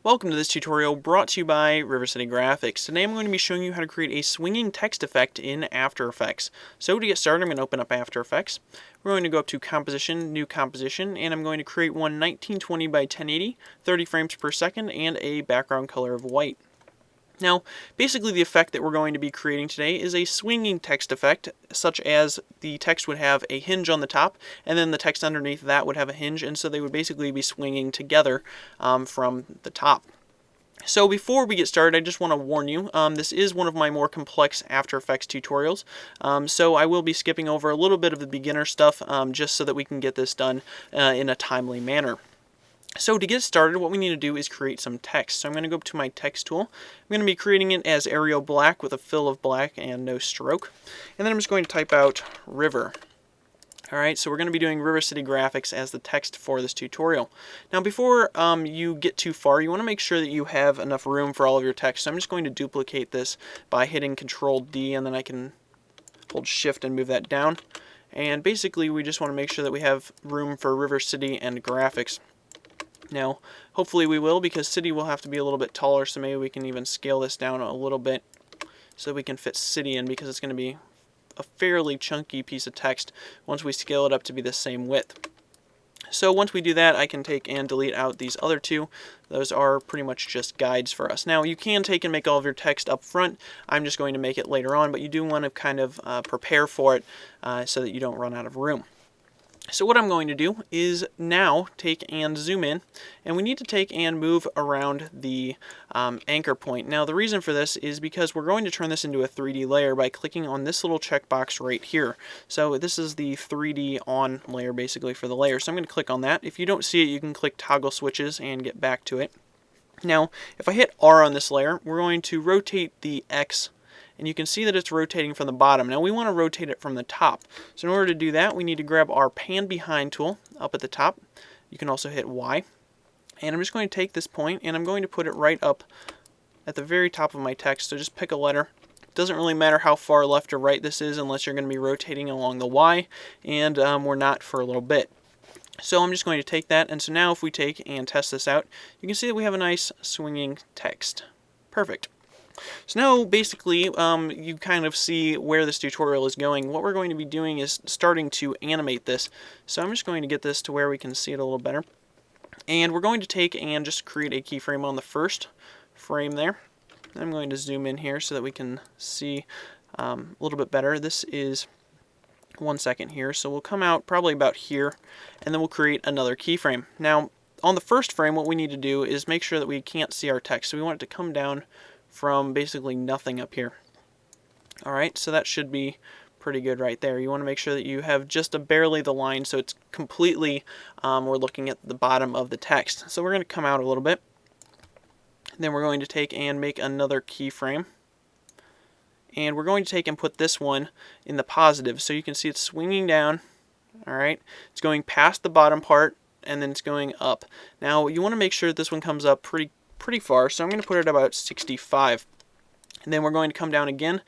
Welcome to this tutorial brought to you by River City Graphics. Today I'm going to be showing you how to create a swinging text effect in After Effects. So to get started, I'm going to open up After Effects. We're going to go up to Composition, New Composition, and I'm going to create one 1920 by 1080, 30 frames per second, and a background color of white. Now, basically the effect that we're going to be creating today is a swinging text effect, such as the text would have a hinge on the top, and then the text underneath that would have a hinge, and so they would basically be swinging together from the top. So before we get started, I just want to warn you, this is one of my more complex After Effects tutorials, so I will be skipping over a little bit of the beginner stuff just so that we can get this done in a timely manner. So to get started, what we need to do is create some text. So I'm going to go up to my text tool. I'm going to be creating it as Arial Black with a fill of black and no stroke. And then I'm just going to type out river. Alright, so we're going to be doing River City Graphics as the text for this tutorial. Now before you get too far, you want to make sure that you have enough room for all of your text. So I'm just going to duplicate this by hitting Control D, and then I can hold Shift and move that down. And basically we just want to make sure that we have room for River City and graphics. Now, hopefully we will, because city will have to be a little bit taller, so maybe we can even scale this down a little bit so we can fit city in, because it's going to be a fairly chunky piece of text once we scale it up to be the same width. So once we do that, I can take and delete out these other two. Those are pretty much just guides for us. Now, you can take and make all of your text up front. I'm just going to make it later on, but you do want to kind of prepare for it so that you don't run out of room. So what I'm going to do is now take and zoom in, and we need to take and move around the anchor point. Now the reason for this is because we're going to turn this into a 3D layer by clicking on this little checkbox right here. So this is the 3D on layer basically for the layer. So I'm going to click on that. If you don't see it, you can click toggle switches and get back to it. Now if I hit R on this layer, we're going to rotate the X, and you can see that it's rotating from the bottom. Now we want to rotate it from the top. So in order to do that, we need to grab our Pan Behind tool up at the top. You can also hit Y. And I'm just going to take this point and I'm going to put it right up at the very top of my text. So just pick a letter. It doesn't really matter how far left or right this is unless you're going to be rotating along the Y, and we're not for a little bit. So I'm just going to take that, and so now if we take and test this out, you can see that we have a nice swinging text. Perfect. So now basically you kind of see where this tutorial is going. What we're going to be doing is starting to animate this. So I'm just going to get this to where we can see it a little better. And we're going to take and just create a keyframe on the first frame there. I'm going to zoom in here so that we can see a little bit better. This is 1 second here, so we'll come out probably about here, and then we'll create another keyframe. Now on the first frame, what we need to do is make sure that we can't see our text. So we want it to come down from basically nothing up here. Alright, so that should be pretty good right there. You want to make sure that you have just barely the line, so it's completely, we're looking at the bottom of the text. So we're going to come out a little bit. Then we're going to take and make another keyframe. And we're going to take and put this one in the positive. So you can see it's swinging down. Alright, it's going past the bottom part, and then it's going up. Now you want to make sure that this one comes up pretty far, so I'm going to put it about 65. And then we're going to come down again,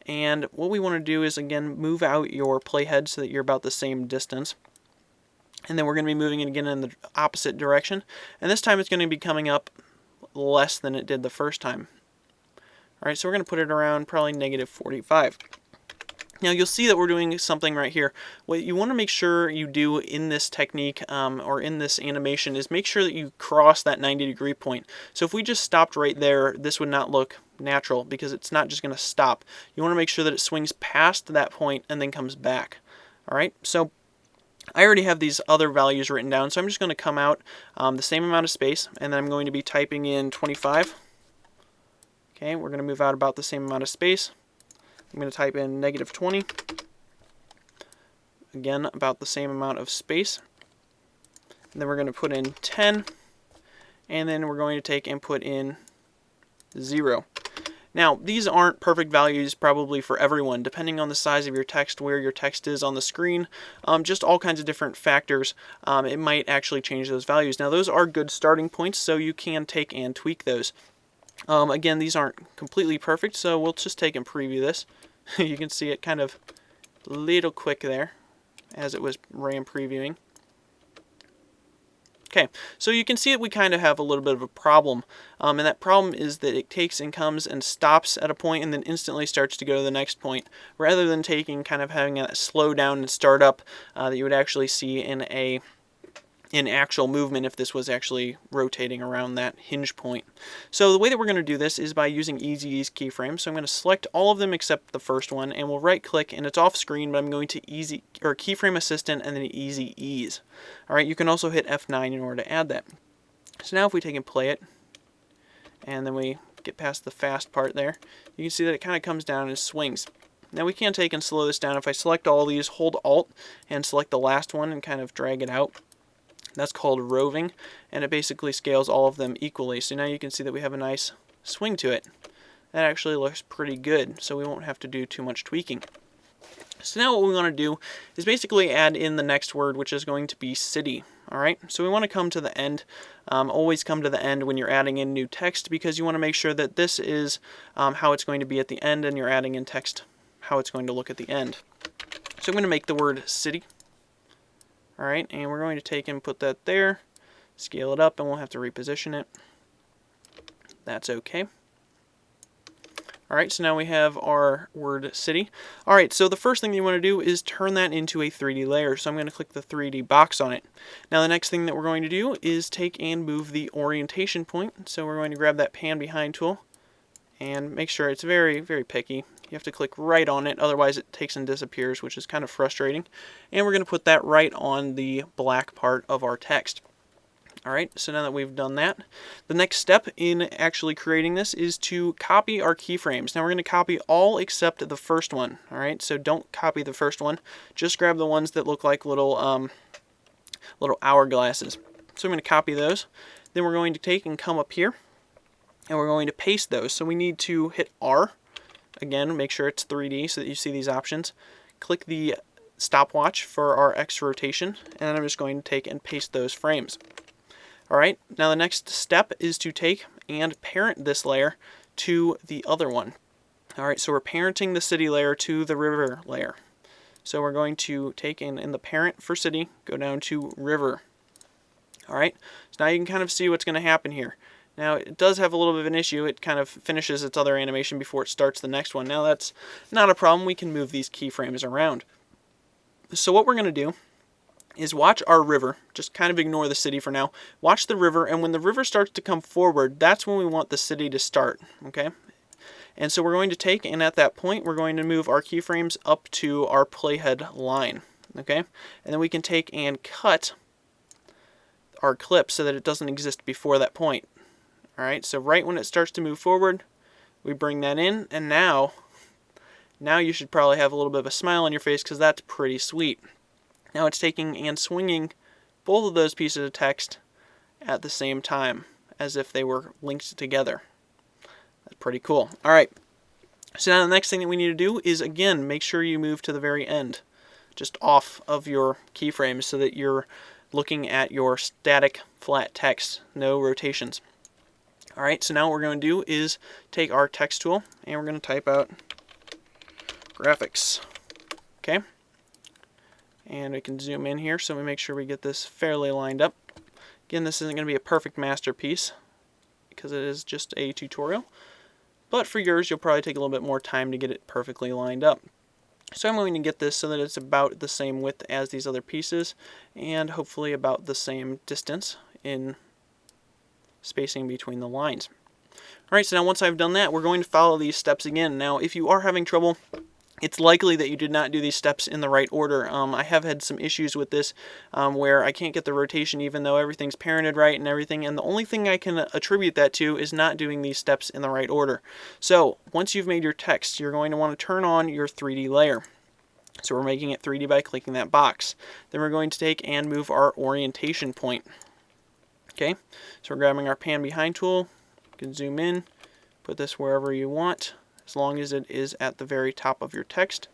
and what we want to do is again move out your playhead so that you're about the same distance. And then we're going to be moving it again in the opposite direction, and this time it's going to be coming up less than it did the first time. Alright, so we're going to put it around probably -45. Now you'll see that we're doing something right here. What you want to make sure you do in this technique or in this animation is make sure that you cross that 90-degree point. So if we just stopped right there, this would not look natural because it's not just going to stop. You want to make sure that it swings past that point and then comes back. Alright, so I already have these other values written down, so I'm just going to come out the same amount of space, and then I'm going to be typing in 25. Okay, we're going to move out about the same amount of space. I'm going to type in -20. Again, about the same amount of space. And then we're going to put in 10. And then we're going to take and put in 0. Now, these aren't perfect values probably for everyone, depending on the size of your text, where your text is on the screen, just all kinds of different factors. It might actually change those values. Now, those are good starting points, so you can take and tweak those. Again, these aren't completely perfect, so we'll just take and preview this. You can see it kind of a little quick there as it was RAM previewing. Okay, so you can see that we kind of have a little bit of a problem, and that problem is that it takes and comes and stops at a point and then instantly starts to go to the next point, rather than taking kind of having a slow down and start up that you would actually see in actual movement if this was actually rotating around that hinge point. So the way that we're going to do this is by using Easy Ease keyframes. So I'm going to select all of them except the first one, and we'll right click, and it's off screen, but I'm going to Keyframe Assistant and then Easy Ease. Alright, you can also hit F9 in order to add that. So now if we take and play it, and then we get past the fast part there, you can see that it kind of comes down and swings. Now we can take and slow this down. If I select all these, hold Alt, and select the last one and kind of drag it out, that's called roving, and it basically scales all of them equally. So now you can see that we have a nice swing to it. That actually looks pretty good, so we won't have to do too much tweaking. So now what we want to do is basically add in the next word, which is going to be city. Alright, so we want to come to the end. Always come to the end when you're adding in new text, because you want to make sure that this is how it's going to be at the end, and you're adding in text how it's going to look at the end. So I'm going to make the word city. Alright, and we're going to take and put that there, scale it up, and we'll have to reposition it. That's okay. Alright, so now we have our word city. Alright, so the first thing you want to do is turn that into a 3D layer. So I'm going to click the 3D box on it. Now the next thing that we're going to do is take and move the orientation point. So we're going to grab that pan behind tool and make sure it's very, very picky. You have to click right on it, otherwise it takes and disappears, which is kind of frustrating. And we're going to put that right on the black part of our text. Alright, so now that we've done that, the next step in actually creating this is to copy our keyframes. Now we're going to copy all except the first one. Alright, so don't copy the first one. Just grab the ones that look like little hourglasses. So I'm going to copy those. Then we're going to take and come up here, and we're going to paste those. So we need to hit R. Again, make sure it's 3D so that you see these options. Click the stopwatch for our X rotation, and I'm just going to take and paste those frames. Alright, now the next step is to take and parent this layer to the other one. Alright, so we're parenting the city layer to the river layer. So we're going to take in the parent for city, go down to river. Alright, so now you can kind of see what's going to happen here. Now it does have a little bit of an issue. It kind of finishes its other animation before it starts the next one. Now that's not a problem. We can move these keyframes around. So what we're going to do is watch our river. Just kind of ignore the city for now. Watch the river, and when the river starts to come forward, that's when we want the city to start. Okay? And so we're going to take, and at that point, we're going to move our keyframes up to our playhead line. Okay? And then we can take and cut our clip so that it doesn't exist before that point. Alright, so right when it starts to move forward, we bring that in, and now you should probably have a little bit of a smile on your face, because that's pretty sweet. Now it's taking and swinging both of those pieces of text at the same time, as if they were linked together. That's pretty cool. Alright, so now the next thing that we need to do is, again, make sure you move to the very end, just off of your keyframes, so that you're looking at your static flat text, no rotations. Alright, so now what we're going to do is take our text tool, and we're going to type out graphics. Okay? And we can zoom in here so we make sure we get this fairly lined up. Again, this isn't going to be a perfect masterpiece because it is just a tutorial. But for yours, you'll probably take a little bit more time to get it perfectly lined up. So I'm going to get this so that it's about the same width as these other pieces, and hopefully about the same distance in spacing between the lines. Alright, so now once I've done that, we're going to follow these steps again. Now, if you are having trouble, it's likely that you did not do these steps in the right order. I have had some issues with this where I can't get the rotation even though everything's parented right and everything, and the only thing I can attribute that to is not doing these steps in the right order. So, once you've made your text, you're going to want to turn on your 3D layer. So we're making it 3D by clicking that box. Then we're going to take and move our orientation point. Okay, so we're grabbing our pan behind tool, you can zoom in, put this wherever you want, as long as it is at the very top of your text,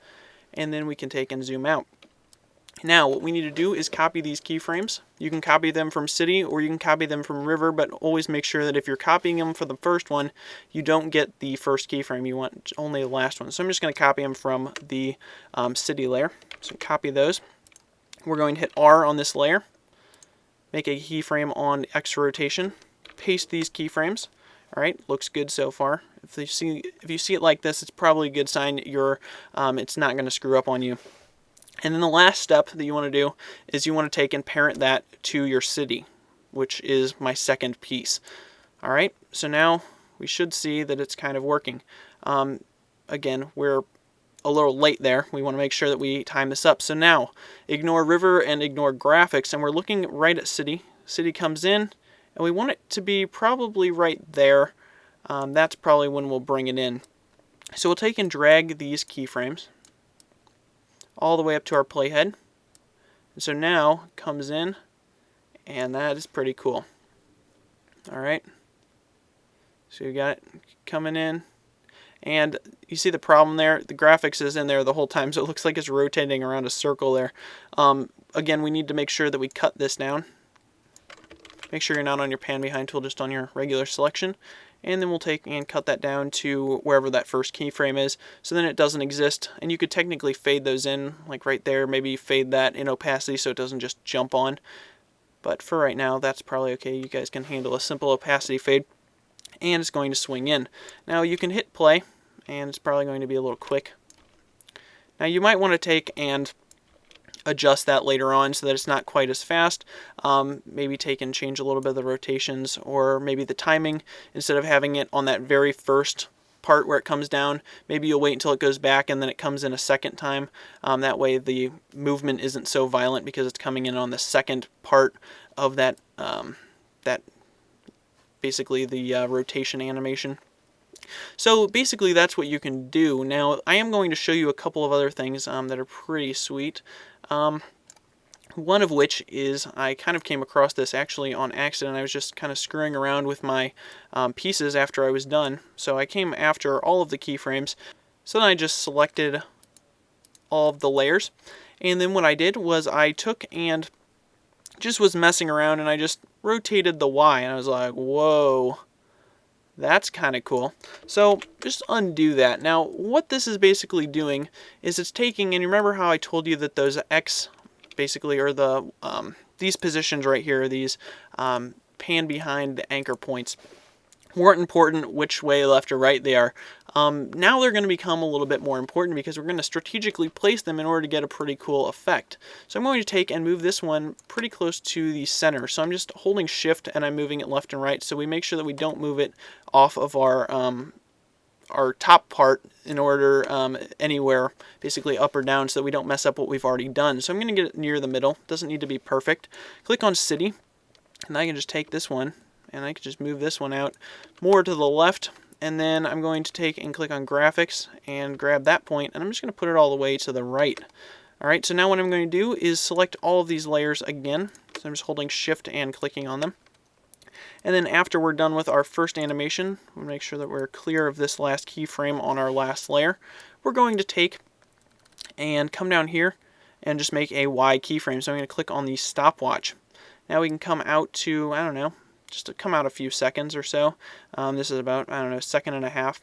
and then we can take and zoom out. Now, what we need to do is copy these keyframes. You can copy them from city, or you can copy them from river, but always make sure that if you're copying them for the first one, you don't get the first keyframe, you want only the last one. So I'm just going to copy them from the city layer. So copy those. We're going to hit R on this layer. make a keyframe on X rotation, paste these keyframes. All right, looks good so far. If you see it like this, it's probably a good sign it's not going to screw up on you. And then the last step that you want to do is you want to take and parent that to your city, which is my second piece. All right, so now we should see that it's kind of working. Again, we're a little late there. We want to make sure that we time this up. So now, ignore river and ignore graphics, and we're looking right at city. City comes in, and we want it to be probably right there. That's probably when we'll bring it in. So we'll take and drag these keyframes all the way up to our playhead. And so now it comes in, and that is pretty cool. All right. So you got it coming in. And you see the problem there? The graphics is in there the whole time, so it looks like it's rotating around a circle there. Again, we need to make sure that we cut this down. Make sure you're not on your pan behind tool, just on your regular selection. And then we'll take and cut that down to wherever that first keyframe is, so then it doesn't exist. And you could technically fade those in, like right there, maybe fade that in opacity so it doesn't just jump on. But for right now, that's probably okay. You guys can handle a simple opacity fade. And it's going to swing in. Now you can hit play, and it's probably going to be a little quick. Now you might want to take and adjust that later on so that it's not quite as fast. Maybe take and change a little bit of the rotations, or maybe the timing. Instead of having it on that very first part where it comes down, maybe you'll wait until it goes back and then it comes in a second time. That way the movement isn't so violent because it's coming in on the second part of that basically the rotation animation. So basically that's what you can do. Now I am going to show you a couple of other things that are pretty sweet. One of which is I kind of came across this actually on accident. I was just kind of screwing around with my pieces after I was done. So I came after all of the keyframes. So then I just selected all of the layers. And then what I did was I took and just was messing around, and I just rotated the Y, and I was like, whoa, that's kind of cool. So just undo that. Now what this is basically doing is it's taking, and you remember how I told you that those X basically are the these positions right here, these pan behind the anchor points, weren't important which way left or right they are. Now they're going to become a little bit more important because we're going to strategically place them in order to get a pretty cool effect. So I'm going to take and move this one pretty close to the center. So I'm just holding shift and I'm moving it left and right, so we make sure that we don't move it off of our top part in order anywhere, basically up or down, so that we don't mess up what we've already done. So I'm going to get it near the middle. Doesn't need to be perfect. Click on city, and I can just take this one and I can just move this one out more to the left, and then I'm going to take and click on graphics and grab that point, and I'm just going to put it all the way to the right. Alright, so now what I'm going to do is select all of these layers again. So I'm just holding shift and clicking on them. And then after we're done with our first animation, we'll make sure that we're clear of this last keyframe on our last layer. We're going to take and come down here and just make a Y keyframe. So I'm going to click on the stopwatch. Now we can come out to, I don't know, just to come out a few seconds or so. This is about, I don't know, a second and a half.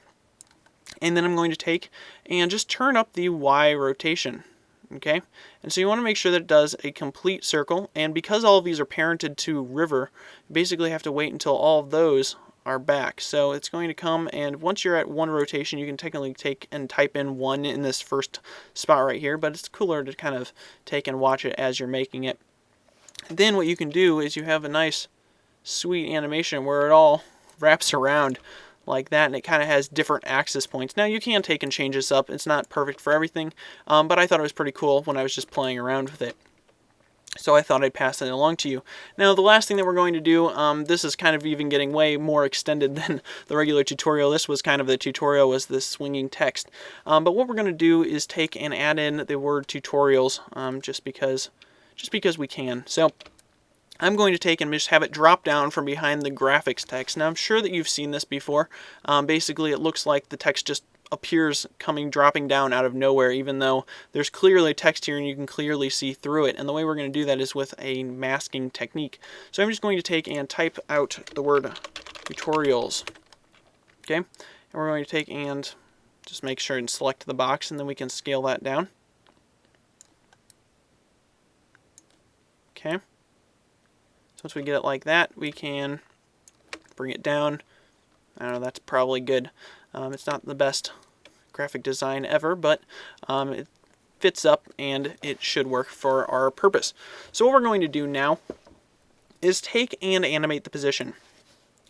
And then I'm going to take and just turn up the Y rotation. Okay, and so you want to make sure that it does a complete circle, and because all of these are parented to river, you basically have to wait until all of those are back. So it's going to come, and once you're at one rotation, you can technically take and type in 1 in this first spot right here, but it's cooler to kind of take and watch it as you're making it. And then what you can do is you have a nice sweet animation where it all wraps around like that, and it kind of has different axis points. Now you can take and change this up. It's not perfect for everything, but I thought it was pretty cool when I was just playing around with it. So I thought I'd pass it along to you. Now the last thing that we're going to do, this is kind of even getting way more extended than the regular tutorial. This was kind of the tutorial, was this swinging text. But what we're going to do is take and add in the word tutorials, just because we can. So I'm going to take and just have it drop down from behind the graphics text. Now I'm sure that you've seen this before. Basically it looks like the text just appears dropping down out of nowhere, even though there's clearly text here and you can clearly see through it. And the way we're going to do that is with a masking technique. So I'm just going to take and type out the word tutorials. Okay, and we're going to take and just make sure and select the box, and then we can scale that down. Okay. So once we get it like that, we can bring it down. I don't know, that's probably good. It's not the best graphic design ever, but it fits up and it should work for our purpose. So what we're going to do now is take and animate the position.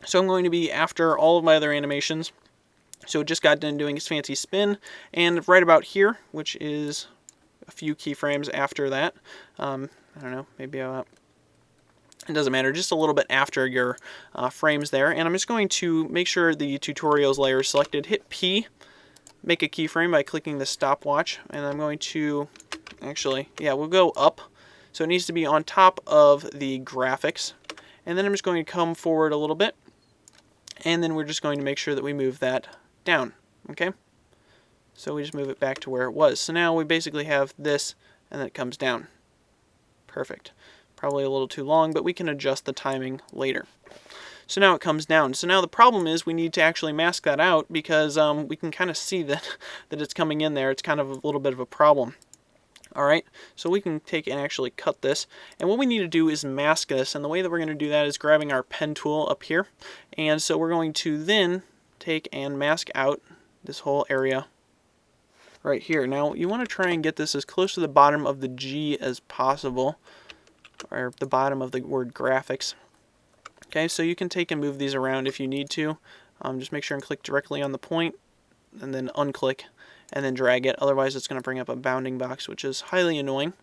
So I'm going to be after all of my other animations. So it just got done doing its fancy spin, and right about here, which is a few keyframes after that, I don't know, maybe about, it doesn't matter, just a little bit after your frames there. And I'm just going to make sure the tutorials layer is selected, hit P, make a keyframe by clicking the stopwatch, and I'm going to, actually, yeah, we'll go up. So it needs to be on top of the graphics. And then I'm just going to come forward a little bit, and then we're just going to make sure that we move that down, okay? So we just move it back to where it was. So now we basically have this, and then it comes down. Perfect. Probably a little too long, but we can adjust the timing later. So now it comes down. So now the problem is we need to actually mask that out, because we can kind of see that it's coming in there. It's kind of a little bit of a problem. Alright, so we can take and actually cut this, and what we need to do is mask this, and the way that we're going to do that is grabbing our pen tool up here, and so we're going to then take and mask out this whole area right here. Now you want to try and get this as close to the bottom of the G as possible, or the bottom of the word graphics. Okay, so you can take and move these around if you need to. Just make sure and click directly on the point, and then unclick, and then drag it. Otherwise it's going to bring up a bounding box, which is highly annoying,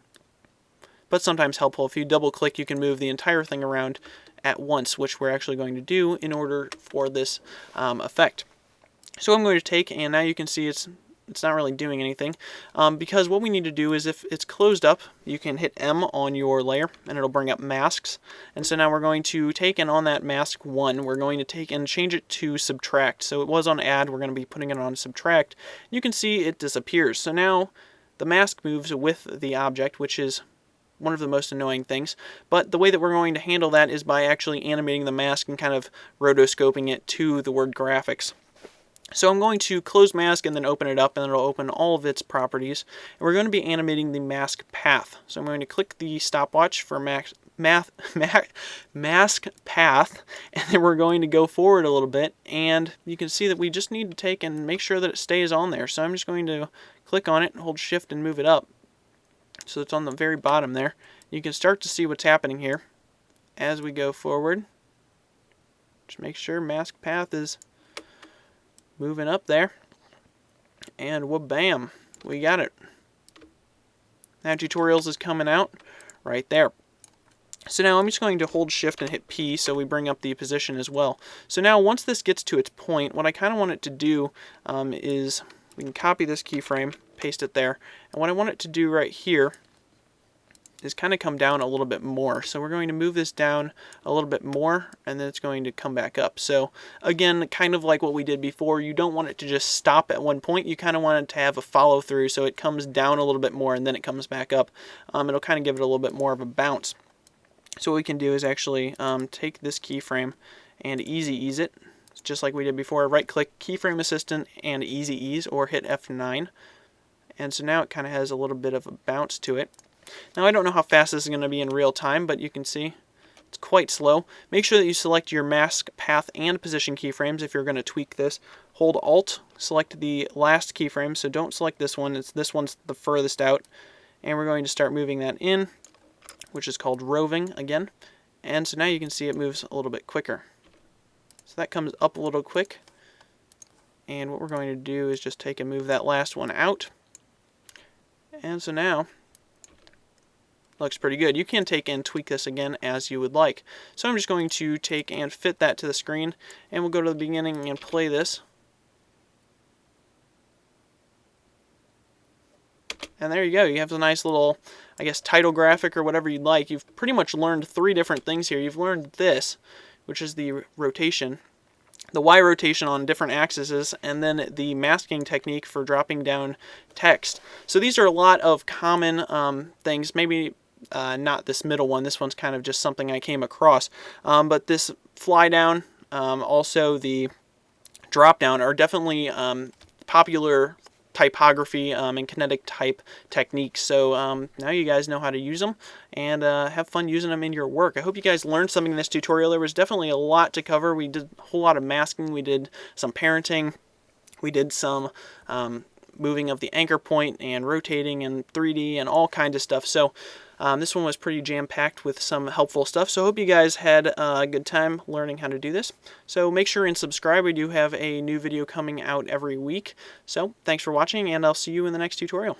but sometimes helpful. If you double click, you can move the entire thing around at once, which we're actually going to do in order for this effect. So I'm going to take, and now you can see it's not really doing anything, because what we need to do is, if it's closed up, you can hit M on your layer and it'll bring up masks. And so now we're going to take, and on that mask 1, we're going to take and change it to subtract. So it was on add, we're going to be putting it on subtract. You can see it disappears. So now the mask moves with the object, which is one of the most annoying things. But the way that we're going to handle that is by actually animating the mask and kind of rotoscoping it to the word graphics. So I'm going to close mask and then open it up, and it'll open all of its properties. And we're going to be animating the mask path. So I'm going to click the stopwatch for mask path, and then we're going to go forward a little bit, and you can see that we just need to take and make sure that it stays on there. So I'm just going to click on it and hold shift and move it up, so it's on the very bottom there. You can start to see what's happening here as we go forward. Just make sure mask path is moving up there, and wha-bam, we got it. Now tutorials is coming out right there. So now I'm just going to hold shift and hit P, so we bring up the position as well. So now once this gets to its point, what I kind of want it to do is, we can copy this keyframe, paste it there, and what I want it to do right here is kind of come down a little bit more. So we're going to move this down a little bit more, and then it's going to come back up. So again, kind of like what we did before, you don't want it to just stop at one point. You kind of want it to have a follow through, so it comes down a little bit more and then it comes back up. It'll kind of give it a little bit more of a bounce. So what we can do is actually take this keyframe and easy ease it, just like we did before. Right click keyframe assistant and easy ease, or hit F9. And so now it kind of has a little bit of a bounce to it. Now I don't know how fast this is going to be in real time, but you can see it's quite slow. Make sure that you select your mask path and position keyframes if you're going to tweak this. Hold Alt, select the last keyframe, so don't select this one. This one's the furthest out. And we're going to start moving that in, which is called roving again. And so now you can see it moves a little bit quicker. So that comes up a little quick. And what we're going to do is just take and move that last one out. And so now looks pretty good. You can take and tweak this again as you would like. So I'm just going to take and fit that to the screen, and we'll go to the beginning and play this. And there you go. You have a nice little, I guess, title graphic or whatever you'd like. You've pretty much learned 3 different things here. You've learned this, which is the rotation, the Y rotation on different axes, and then the masking technique for dropping down text. So these are a lot of common things. Maybe not this middle one. This one's kind of just something I came across. But this fly down, also the drop down, are definitely popular typography and kinetic type techniques. So now you guys know how to use them, and have fun using them in your work. I hope you guys learned something in this tutorial. There was definitely a lot to cover. We did a whole lot of masking. We did some parenting. We did some moving of the anchor point and rotating and 3D and all kinds of stuff. So this one was pretty jam-packed with some helpful stuff. So I hope you guys had a good time learning how to do this. So make sure and subscribe. We do have a new video coming out every week. So thanks for watching, and I'll see you in the next tutorial.